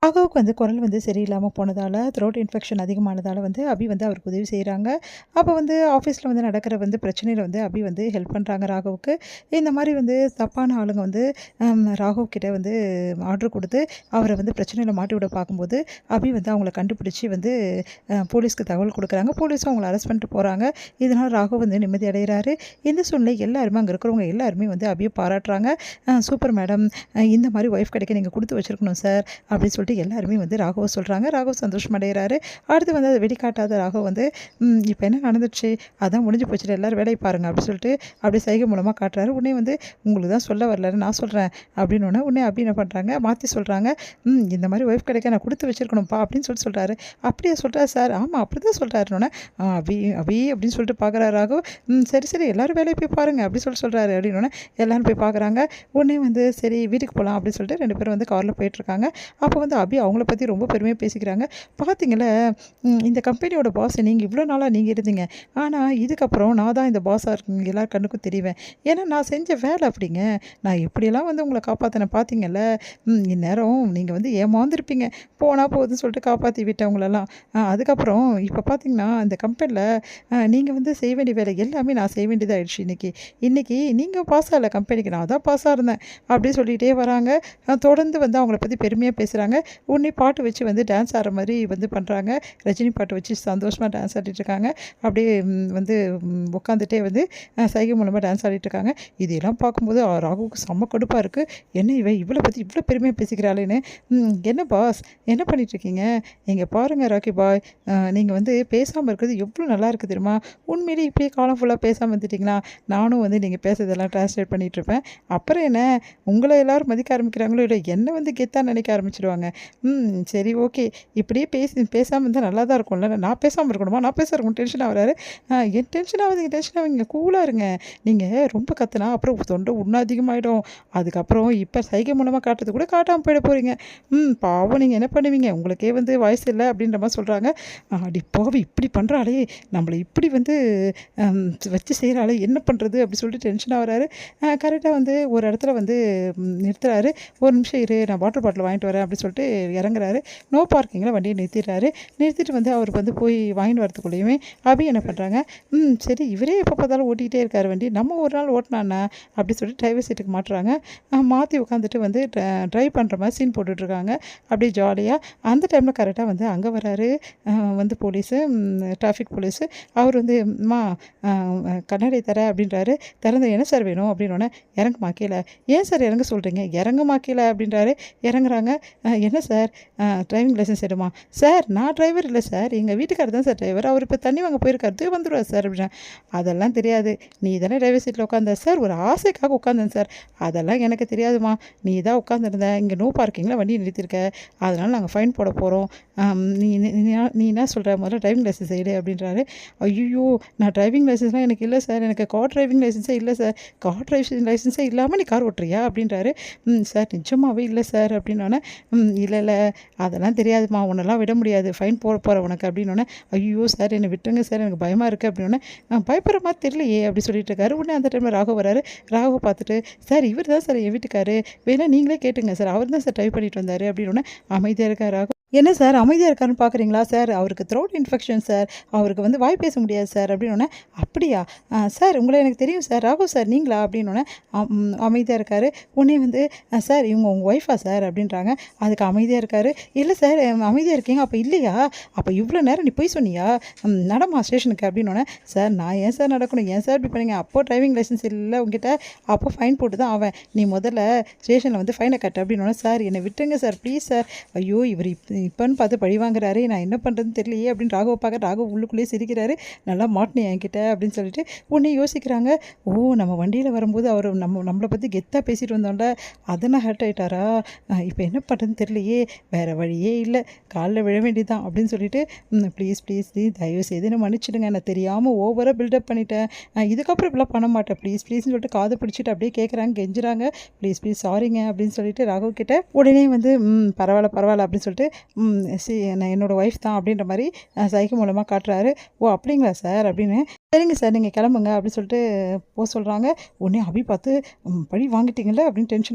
ராகவுக்கு வந்து குரல் வந்து சரியில்லாமல் போனதால் த்ரோட் இன்ஃபெக்ஷன் அதிகமானதால் வந்து அபி வந்து அவருக்கு உதவி செய்கிறாங்க. அப்போ வந்து ஆஃபீஸில் வந்து நடக்கிற வந்து பிரச்சனையில் வந்து அபி வந்து ஹெல்ப் பண்ணுறாங்க ராகவுக்கு. இந்த மாதிரி வந்து தப்பான ஆளுங்க வந்து ராகவ் கிட்ட வந்து ஆர்டர் கொடுத்து அவரை வந்து பிரச்சனையில் மாட்டி விட பார்க்கும்போது அபி வந்து அவங்கள கண்டுபிடிச்சி வந்து போலீஸ்க்கு தகவல் கொடுக்குறாங்க. போலீஸும் அவங்கள அரெஸ்ட் பண்ணிட்டு போகிறாங்க. இதனால் ராகவ் வந்து நிம்மதி அடைகிறாரு. இந்த சூழ்நிலை எல்லாருமே அங்கே இருக்கிறவங்க எல்லாருமே வந்து அபியை பாராட்டுறாங்க. சூப்பர் மேடம், இந்த மாதிரி ஒய்ஃப் கிடைக்க நீங்கள் கொடுத்து வச்சுருக்கணும் சார் அப்படின்னு சொல்லிட்டு எல்லாருமே வந்து ராகவ சொல்கிறாங்க. ராகவ் சந்தோஷம் அடைகிறாரு. அடுத்து வந்து அதை வெளிக்காட்டாத ராகவ் வந்து இப்போ என்ன நடந்துச்சு, அதான் முடிஞ்சு போச்சுட்டு எல்லோரும் வேலையை பாருங்கள் அப்படின்னு சொல்லிட்டு அப்படியே சைகை மூலமாக காட்டுறாரு. உடனே வந்து உங்களுக்கு தான் சொல்ல வரலன்னு நான் சொல்கிறேன் அப்படின்னு உடனே அப்படி என்ன பண்ணுறாங்க, மாற்றி சொல்கிறாங்க. இந்த மாதிரி ஒய்ஃப் கிடைக்க நான் கொடுத்து வச்சுருக்கணும்ப்பா அப்படின்னு சொல்கிறாரு. அப்படியே சொல்கிறார் சார், ஆமாம் அப்படி தான் சொல்கிறாருன்னொன்னே அபி அபி அப்படின்னு சொல்லிட்டு பார்க்குறாரு ராகவ். சரி சரி எல்லோரும் வேலையை போய் பாருங்கள் அப்படின்னு சொல்கிறாரு. அப்படின்னோடனே எல்லோரும் போய் பார்க்குறாங்க. உடனே வந்து சரி வீட்டுக்கு போகலாம் அப்படின்னு சொல்லிட்டு 2 பேரும் வந்து காரில் போயிட்டுருக்காங்க. அப்போ வந்து அபி அவங்கள பற்றி ரொம்ப பெருமையாக பேசிக்கிறாங்க. பார்த்தீங்களா, இந்த கம்பெனியோட பாஸ் நீங்கள் இவ்வளோ நாளாக நீங்கள் இருந்தீங்க, ஆனால் இதுக்கப்புறம் நான் தான் இந்த பாஸாக இருக்குங்க எல்லார் கண்ணுக்கும் தெரிவேன். ஏன்னா நான் செஞ்ச வேலை அப்படிங்க. நான் எப்படியெல்லாம் வந்து உங்களை காப்பாற்றினேன் பார்த்தீங்கல்ல. இந்நேரம் நீங்கள் வந்து ஏமாந்துருப்பீங்க. போனால் போகுதுன்னு சொல்லிட்டு காப்பாற்றி விட்டேன் உங்களெல்லாம். அதுக்கப்புறம் இப்போ பார்த்தீங்கன்னா இந்த கம்பெனியில் நீங்கள் வந்து செய்ய வேண்டிய வேலை எல்லாமே நான் செய்ய வேண்டியதாகிடுச்சு. இன்றைக்கி நீங்கள் பாஸ் ஆகலை கம்பெனிக்கு, நான் தான் பாஸாக இருந்தேன் அப்படின்னு சொல்லிகிட்டே வராங்க. தொடர்ந்து வந்து அவங்கள பற்றி பெருமையாக பேசுகிறாங்க. உடனே பாட்டு வச்சு வந்து டான்ஸ் ஆடுற மாதிரி வந்து பண்ணுறாங்க. ரஜினி பாட்டு வச்சு சந்தோஷமாக டான்ஸ் ஆடிட்டுருக்காங்க. அப்படியே வந்து உட்காந்துட்டே வந்து சைகை மூலமாக டான்ஸ் ஆடிட்டுருக்காங்க. இதெல்லாம் பார்க்கும்போது ராகுவுக்கு செம்ம கடுப்பாக இருக்குது. என்ன இவளை பற்றி இவ்வளோ பெருமையாக பேசிக்கிறாளேன்னு. என்ன பாஸ் என்ன பண்ணிகிட்ருக்கீங்க, இங்கே பாருங்கள் ராக்கி பாய், நீங்கள் வந்து பேசாமல் இருக்கிறது எவ்வளோ நல்லா இருக்குது தெரியுமா. உண்மையிலே இப்படியே காலம் ஃபுல்லாக பேசாமல் வந்துட்டிங்களா, நானும் வந்து நீங்கள் பேசுறதெல்லாம் ட்ரான்ஸ்லேட் பண்ணிகிட்ருப்பேன். அப்புறம் என்ன, உங்களை எல்லோரும் மதிக்க ஆரம்பிக்கிறாங்களோ இல்லை, என்னை வந்து கெத்தாக நினைக்க ஆரம்பிச்சிடுவாங்க. சரி ஓகே, இப்படியே பேசாமல் இருந்தால் நல்லா தான் இருக்கும்ல. நான் பேசாமல் இருக்கணுமா, நான் பேச இருக்கணும், டென்ஷன் ஆகிறாரு. என் டென்ஷன் ஆகுதுங்க, டென்ஷன் ஆகுங்க, கூலாக இருங்க. நீங்கள் ரொம்ப கத்துனா அப்புறம் தொண்டை இன்னும் அதிகமாகிடும். அதுக்கப்புறம் இப்போ சைகை மூலமாக காட்டுறது கூட காட்டாமல் போயிட போகிறீங்க. பாவம் நீங்கள் என்ன பண்ணுவீங்க, உங்களுக்கே வந்து வயசு இல்லை அப்படின்ற மாதிரி சொல்கிறாங்க. அடி பாவி இப்படி பண்ணுறாளே, நம்மளை இப்படி வந்து வச்சு செய்கிறாளே, என்ன பண்ணுறது அப்படி சொல்லிட்டு டென்ஷன் ஆகிறாரு. கரெக்டாக வந்து ஒரு இடத்துல வந்து நிறுத்துறாரு. ஒரு நிமிஷம் இரு, நான் வாட்டர் பாட்டில் வாங்கிட்டு வரேன் அப்படின்னு சொல்லிட்டு இறங்குறாரு. நோ பார்க்கிங்கில் வண்டியை நிறுத்திடுறாரு. நிறுத்திட்டு வந்து அவர் வந்து போய் வாங்கிட்டு வரத்துக்குள்ளேயுமே அபி என்ன பண்ணுறாங்க, சரி இவரே எப்போ பார்த்தாலும் ஓட்டிகிட்டே இருக்கார் வண்டி, நம்ம ஒரு நாள் ஓட்டினாண்ணா அப்படின்னு சொல்லிட்டு டிரைவர் சீட்டுக்கு மாட்டுறாங்க. மாற்றி உட்காந்துட்டு வந்து ட்ரைவ் பண்ணுற மாதிரி சீன் போட்டுட்ருக்காங்க. அப்படியே ஜாலியாக. அந்த டைமில் கரெக்டாக வந்து அங்கே வராரு வந்து போலீஸு, டிராஃபிக் போலீஸு. அவர் வந்து அம்மா கண்ணாடி தர அப்படின்றாரு. திறந்து என்ன சார் வேணும் அப்படின்னோடனே இறங்குமா கீழே. ஏன் சார் இறங்க சொல்கிறீங்க, இறங்குமா கீழே அப்படின்றாரு. இறங்குறாங்க. என்ன சார் டிரைவிங் லைசன்ஸ் எடுமா. சார் நான் டிரைவர் இல்லை சார், எங்கள் வீட்டுக்காரர் தான் சார் டிரைவர், அவர் இப்போ தண்ணி வாங்க போயிருக்காரு, வந்துடுவார் சார் அப்படின்னா. அதெல்லாம் தெரியாது, நீ தானே டிரைவர் சீட்டில் உட்காந்த. சார் ஒரு ஆசைக்காக உட்காந்தேன் சார், அதெல்லாம் எனக்கு தெரியாதுமா, நீ தான் உட்காந்துருந்த, இங்கே நோ பார்க்கிங்கில் வண்டி நிறுத்திருக்க, அதனால் நாங்கள் ஃபைன் போட போகிறோம். நீ நீ என்ன சொல்கிற, முதல்ல டிரைவிங் லைசன்ஸ் எடு அப்படின்றாரு. ஐயோ, நான் டிரைவிங் லைசன்ஸ்லாம் எனக்கு இல்லை சார், எனக்கு கார் டிரைவிங் லைசன்ஸே இல்லை சார், கார் டிரைவிங் லைசன்ஸே இல்லாமல் நீ கார் ஓட்டுறியா அப்படின்றாரு. சார் நிஜமாவே இல்லை சார் அப்படின்னோடனே, இல்லை அதெல்லாம் தெரியாதுமா, உன்னெல்லாம் விட முடியாது, ஃபைன் போட போகிற உனக்கு அப்படின்னோடனே, ஐயோ சார் என்னை விட்டுருங்க சார், எனக்கு பயமாக இருக்குது அப்படின்னோடனே, பயப்படுற மாதிரி தெரியலையே அப்படி சொல்லிட்டு இருக்காரு. உடனே அந்த டைமில் ராகவ் வராரு. ராகவ் பார்த்துட்டு, சார் இவர் தான் சார் என் வீட்டுக்காரு, வேணா நீங்களே கேட்டுங்க சார், அவர் தான் சார் ட்ரை பண்ணிட்டு வந்தார் அப்படின்னோடனே அமைதியாக இருக்கார் ராகவ். என்ன சார் அமைதியாக இருக்காருன்னு பார்க்குறீங்களா சார், அவருக்கு த்ரோட் இன்ஃபெக்ஷன் சார், அவருக்கு வந்து வாய் பேச முடியாது சார் அப்படின்னோடனே, அப்படியா சார், உங்களை எனக்கு தெரியும் சார், ராகவ் சார் நீங்களா அப்படின்னோடனே அமைதியாக இருக்கார். உடனே வந்து சார் இவங்க உங்கள் ஒய்ஃபா சார் அப்படின்றாங்க. அதுக்கு அமைதியாக இருக்கார். இல்லை சார் அமைதியாக இருக்கீங்க, அப்போ இல்லையா, அப்போ இவ்வளோ நேரம் நீ போய் சொன்னியா, நடமா ஸ்டேஷனுக்கு அப்படின்னோடனே, சார் நான் ஏன் சார் நடக்கணும், ஏன் சார் இப்படி பண்ணீங்க, அப்போ டிரைவிங் லைசன்ஸ் இல்லை உங்ககிட்ட, அப்போ ஃபைன் போட்டு தான் ஆவேன், நீ முதல்ல ஸ்டேஷனில் வந்து ஃபைனை கட்டு அப்படின்னோடனே, சார் என்னை விட்டுருங்க சார் ப்ளீஸ் சார், ஐயோ இவர் இப்போன்னு பார்த்து பழி வாங்குறாரு, நான் என்ன பண்ணுறதுன்னு தெரியலையே அப்படின்னு ராகவ பார்க்க ராகவ் உள்ளுக்குள்ளேயே சிரிக்கிறாரு. நல்லா மாட்டினேன் என்கிட்ட அப்படின்னு சொல்லிட்டு. உடனே யோசிக்கிறாங்க, ஓ நம்ம வண்டியில் வரும்போது அவர் நம்மளை பற்றி கெத்தாக பேசிட்டு வந்தோம்ல, அதனால் ஹர்ட் ஆகிட்டாரா, இப்போ என்ன பண்ணுறதுன்னு தெரியலையே, வேறு வழியே இல்லை, காலில் விழ வேண்டியதான் அப்படின்னு சொல்லிட்டு, ப்ளீஸ் ப்ளீஸ் தயவு செய்து என்ன மன்னிச்சிடுங்க, நான் தெரியாமல் ஓவராக பில்டப் பண்ணிட்டேன், இதுக்கப்புறம் இப்படிலாம் பண்ண மாட்டேன் ப்ளீஸ் ப்ளீஸ்னு சொல்லிட்டு காதை பிடிச்சிட்டு அப்படியே கேட்குறாங்க, கெஞ்சுறாங்க. ப்ளீஸ் ப்ளீஸ் சாரிங்க அப்படின்னு சொல்லிட்டு ராகவ் கிட்ட. உடனே வந்து பரவாயில்ல அப்படின்னு சொல்லிட்டு நான் என்னோடய ஒய்ஃப் தான் அப்படின்ற மாதிரி சைகை மூலமாக காட்டுறாரு. ஓ அப்படிங்களா சார் அப்படின்னு. சரிங்க சார் நீங்கள் கிளம்புங்க அப்படின்னு சொல்லிட்டு போக சொல்கிறாங்க. உடனே அபி பார்த்து பழி வாங்கிட்டீங்களே அப்படின்னு டென்ஷனாக